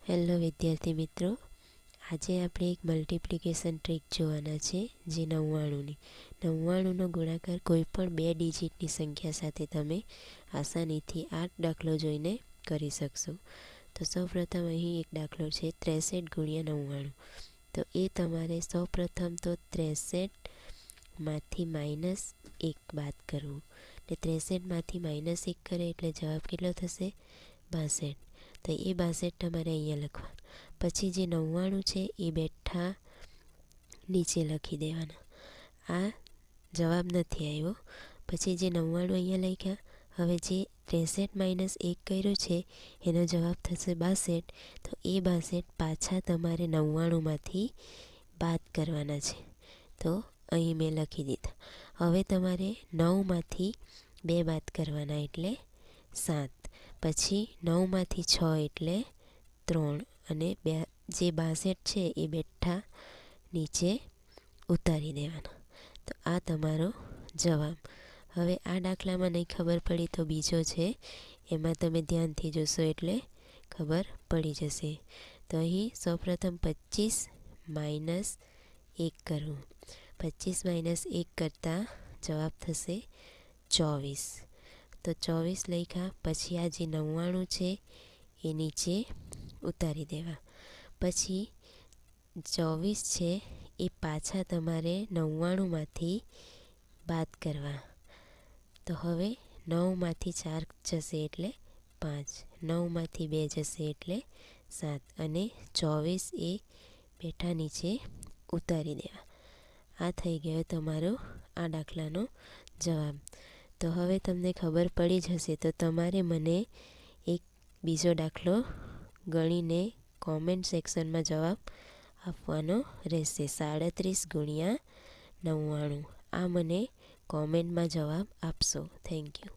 Hello વિદ્યાર્થી મિત્રો, આજે આપણે એક મલ્ટિપ્લિકેશન ટ્રીક જોવાના છે જે 99ની 99નો ગુણાકાર કોઈપણ 2 ડિજિટની સંખ્યા સાથે તમે આસાનીથી આ દાખલો જોઈને કરી શકશો। તો સૌપ્રથમ અહીં એક દાખલો છે 63 ગુણ્યા 99। તો એ તમારે સૌપ્રથમ તો 63માંથી -1 બાદ કરવું, એટલે 63માંથી -1 કરે એટલે જવાબ કેટલો થશે? 62। તો એ 62 તમારે અહીંયા લખવાનું, પછી જે 99 છે એ બેઠા નીચે લખી દેવાના। આ જવાબ નથી આવ્યો, પછી જે 99 અહીંયા લખ્યા, હવે જે 63 -1 કર્યું છે એનો જવાબ થશે 62। તો એ 62 પાછા તમારે 99માંથી બાદ કરવાના છે। તો અહીં મેં લખી દીધા। હવે તમારે 9માંથી 2 બાદ કરવાના એટલે 7, પછી 9માંથી 6 એટલે 3, અને જે 62 છે એ બેઠા નીચે ઉતારી દેવાના। તો આ તમારો જવાબ। હવે આ દાખલામાં નહીં ખબર પડી તો બીજો છે, એમાં તમે ધ્યાનથી જોશો એટલે ખબર પડી જશે। તો અહીં સૌપ્રથમ 25 - 1 કરવું, 25 - 1 કરતાં જવાબ થશે 24। તો 24 લખ્યા, પછી આ જે 99 છે એ નીચે ઉતારી દેવા, પછી 24 છે એ પાછા તમારે 99માંથી બાદ કરવા। તો હવે 9માંથી 4 જશે એટલે 5, 9માંથી 2 જશે એટલે 7, અને 24 એ બેઠા નીચે ઉતારી દેવા। આ થઈ ગયો તમારો આ દાખલાનો જવાબ। તો હવે તમને ખબર પડી જશે તો તમારે મને એક બીજો દાખલો ગણીને કોમેન્ટ સેક્શનમાં જવાબ આપવાનો રહેશે। 37 ગુણ્યા 99 આ મને કોમેન્ટમાં જવાબ આપશો। Thank you.